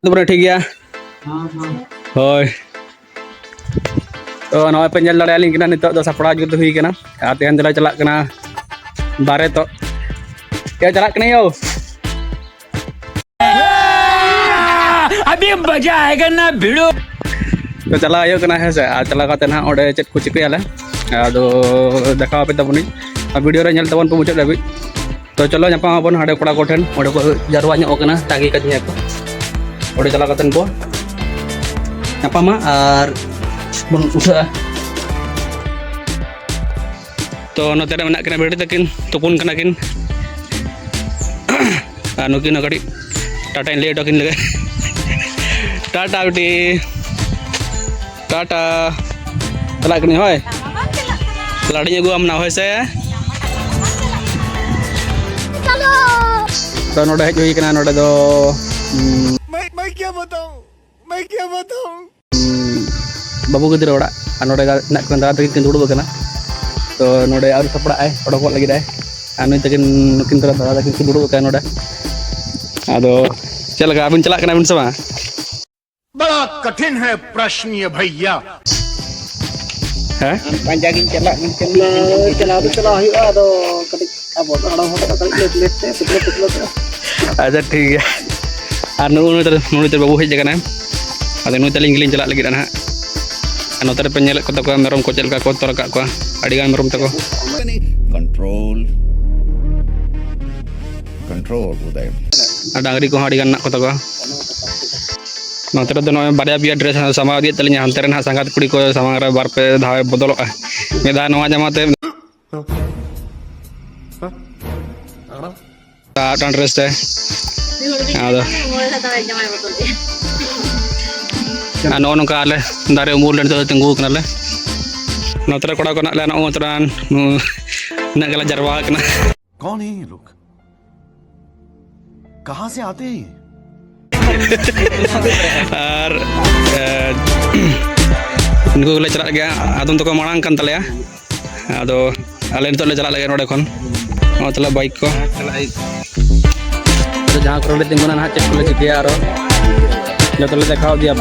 Itu ठीक गया होय तो नॉय पे ñel darealin kena nitok do sapra jutu hui kena atian dela celak kena bare to ya celak kena yo अभी मजा आएगा ना भिड़ो तो चला आयो कना है से चला काते ना ओडे चेत को चिकयाले आदो देखा पे तबनी वीडियो रे ñel tabon pemucet dabi तो चलो nyapa abon hade koda koten ode ko jarwa nyok kena tagi katnya ko ode चला katen ko nyapa ma ar bon usaha तो नोते रे मेना कना बेड़ी तकिन तुपुन कना किन anu kin kadi टाटा ले टकिन लगे टाटा बेटी टाटा चला कनी होय लाड़ी गु हम ना होय से चलो तो नोडे हेज होई कना नोडे दो मैं क्या बताऊं बाबू गिद्रा ओड़ा नोडे ना कन दादा तकिन दुड़ुब कना तो नोडे आरु सपड़ा आय ओडो को लगी दाय आनु तकिन नुकिन तरा दादा तकिन दुड़ुब कना नोडे आदो चल लगा अबिन चला कना अबिन समा बड़ा कठिन है प्रश्न ये भैया है panjangin चला हुआ तो कभी अब हड़ा होता तो लेते अच्छा ठीक है और नुनी बाबू हेज कना अदो नुई तलिंग गिलिंग चला लगी ना नोतर पे ñel ko ta ko merom ko celka ko tor ka ko adi gan merom tako control Uday Dangri को adi gan nak ko tako नोतर दो नय बारिया बिया dress sama dia talinya hanteran ha sangat kudi ko sama ra bar pe dhawe bodoloa meda noa jamate ta dress te ado ano nongka ale dari umur dan tenggu kenal नोतर कोड़ा को ना उतरान ना गला जरवा कना कौन है ये लोग कहां से आते हैं और इनको ले चला गया आदम तो को मांग kan तले आदो आले नितो ले चला लगे नोडे खन मतलब बाइक को तो जहां करो ले तिंगुना ना चेक ले चिके आरो जो तो ले दिखाओ दिया आप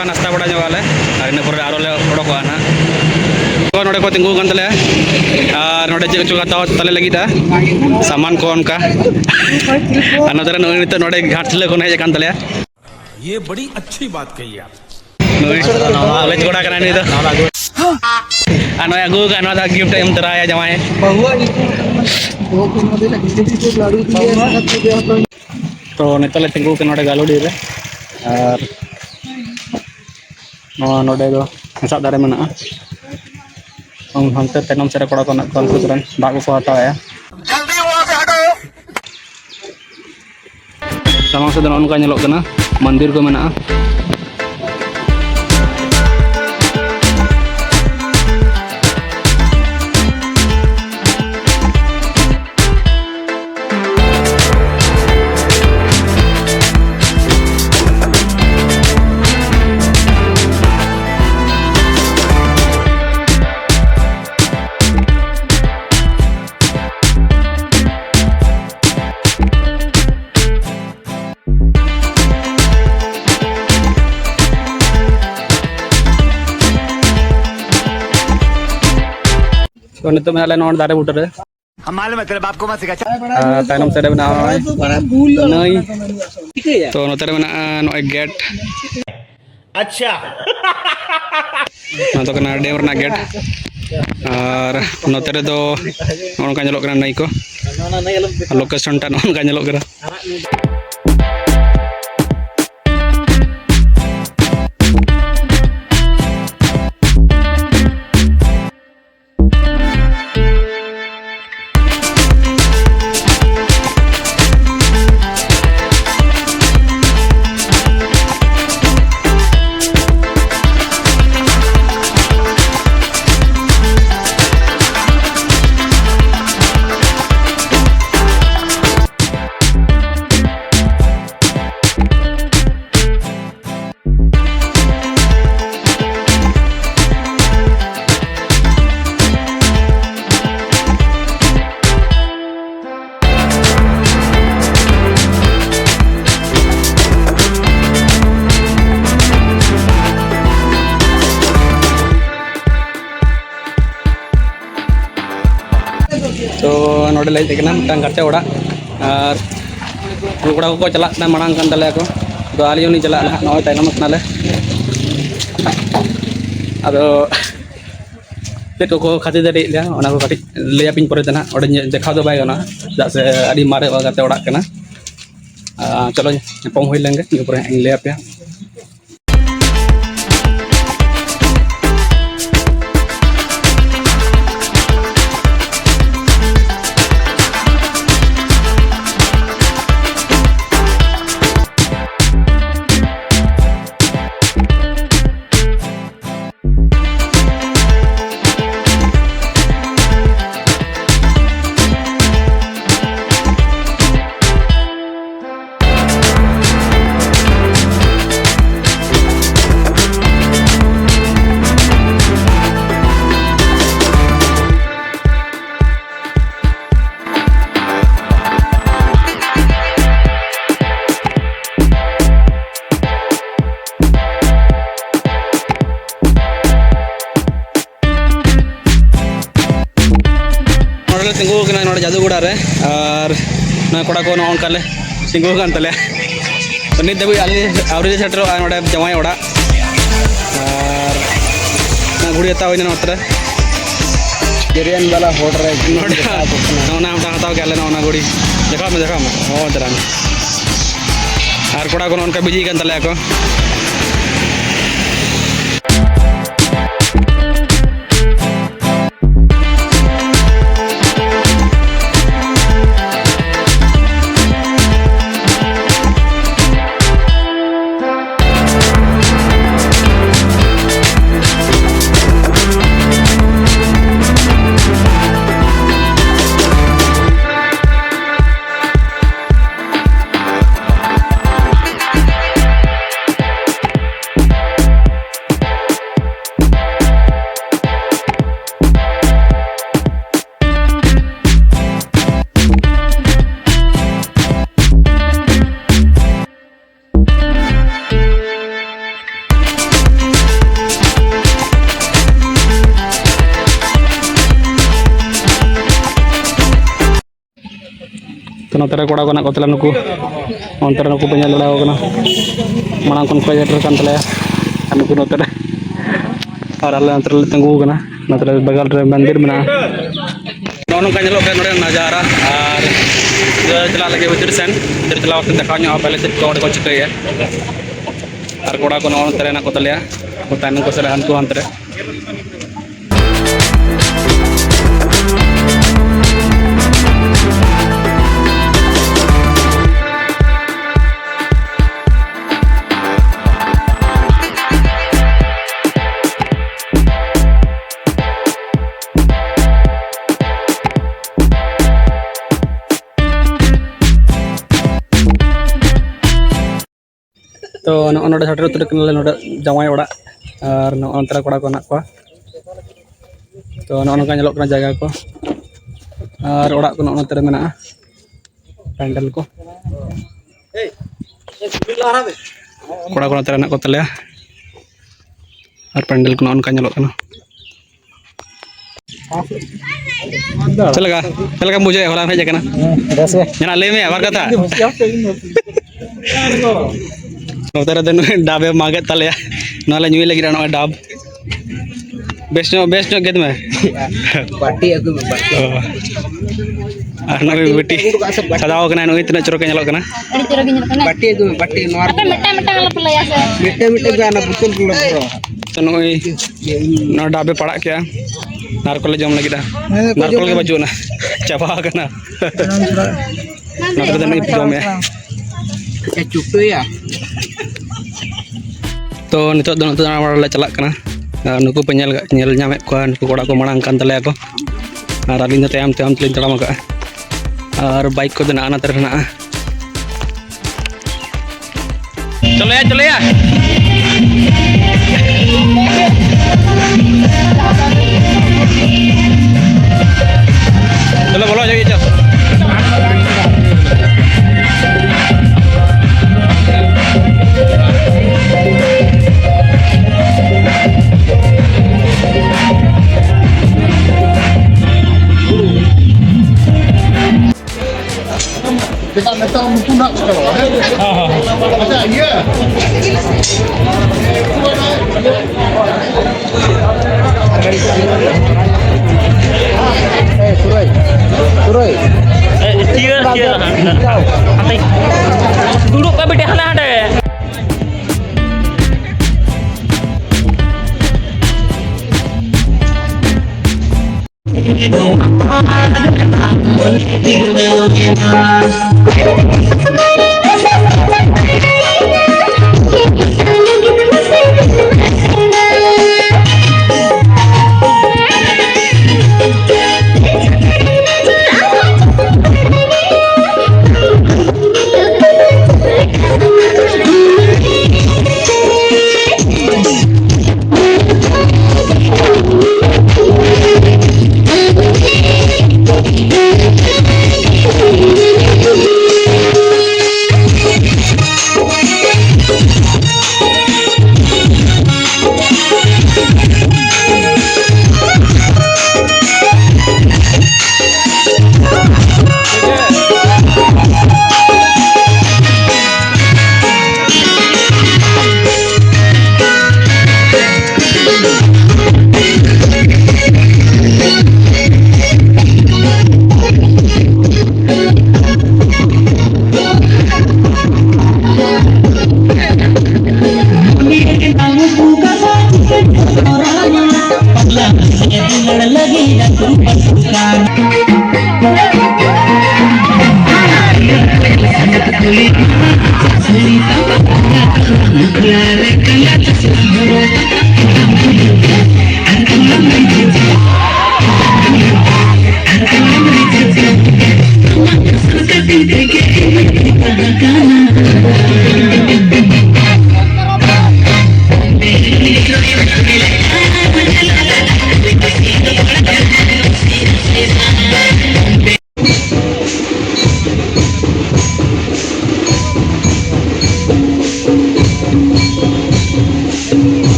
नाश्ता बड़ा जोगाले और आरो ले उडोको ना को नोडे को तिंगु गन तले और नोडे चेक चुका तले लगी दा सामान को उनका अनदर नित नोडे घाटले को हेज कान तले ये बड़ी अच्छी बात कही आप ले जोड़ा कना नि तो अनो अगु का नो दा गिफ्ट एम तराया जमाए तो नितले तिंगु के नोडे गालोडी रे और नोडे दो सब दारे मना हमते तेनम सेरे कोड़ा को ना कॉन्फ्रेंस दाग को हटाया जल्दी वहां से हटो सामang से उनका ñelok कना मंदिर को मना तो नितो में आले नोन दारे बुटर रे हम मालूम है तेरे बाप को मत सिखा तायनम से बना नई तो नोतरे में नो गेट अच्छा ना तो कना डेवर ना गेट और नोते रे दो नोनका ñelok kana nai ko Mana nih alam location टा नोनका ñelok kana anak nih. तो नोडे लई तेकना मिटang kaca orak और कोड़ा को चला ना मांग kan तले को तो आली उनी चला ना नॉय तायनम कनाले आदो पेट को खातिर दे लिया ओना को काटी लेया पिन परे तना ओडे देखा दो बाय गना दा से आडी मारे गाते ओड़ा कना चलो पम होई लेंगे इन परे लेया पे तिंगू नोड़े जादूगुड़ा रे और ना कोड़ा को नौन काले तिंगू कान तले तो नित दबी आवरी सेटरो नोड़े जमाई ओड़ा और ना गुड़ी हताव इना नोतरे Jerian bala hoder नोड़ा नौना हम हताव के ना ओना गुड़ी देखा में हो जरा और कोड़ा को नौन का बिजी कान तले को तो नोतरे कोड़ा को ना कोतला नुकु अंतर नुकु पेnya लड़ाओ कना मांग कोन को जेटर कान तले नुकु नोतरे और अल्ले अंतर तंगू कना नोतरे बगल रे मंदिर मना नोनो का ñelok के नोडे नजारा और चला लगे भीतर सेन भीतर चला वक्त देखा ᱧᱚᱜ पहले से कोड़ को चिकय और कोड़ा को नोतरे ना कोतले को तान को सले हंतु अंतरे तो नोडे सेटर उतर कनले नोडे जमाई ओड़ा और नोंतरा कोड़ा को ना को तो नोनका ñelok kana jaga को और ओड़ा को नोंतरे मेना पैंडल को कोड़ा को नोंतरे ना को तले और पैंडल को नोनका ñelok kana चलेगा मुझे होला भेज करना जना ले में आवर कथा नोतरे दन डाबे मागे तले नाले ᱧᱩᱭ ᱞᱟᱹᱜᱤᱫ ᱱᱚᱜᱼᱚᱭ ᱰᱟᱵ बेस्ट गेद में बाटी अगु बाटी नई बेटी सजाव कना नई तना चोरक नेलो कना अड़ी चोरक ᱧᱮᱞᱚᱜ ᱠᱟᱱᱟ बाटी अगु बाटी नोर apa meta apa lah ya se मिटे गाना पुतुल पुलो पुरो तो नई न डाबे पड़ा क्या नारकोल जम लगी नारकोल के बचुना चाबा कना नारकोल नहीं जम है चुपे या तो नितो ले चलाक कना नुकु पे ñel ñamek ko नुकु कोड़ा को मांग कान तले को और अलिन तयम तयम तलिन तड़ाम का और बाइक को ना तरह ना चलो या चलो बोलो जाइए चल Kita metal mukunak kalau ada iya Surai duduk ka bete hana hade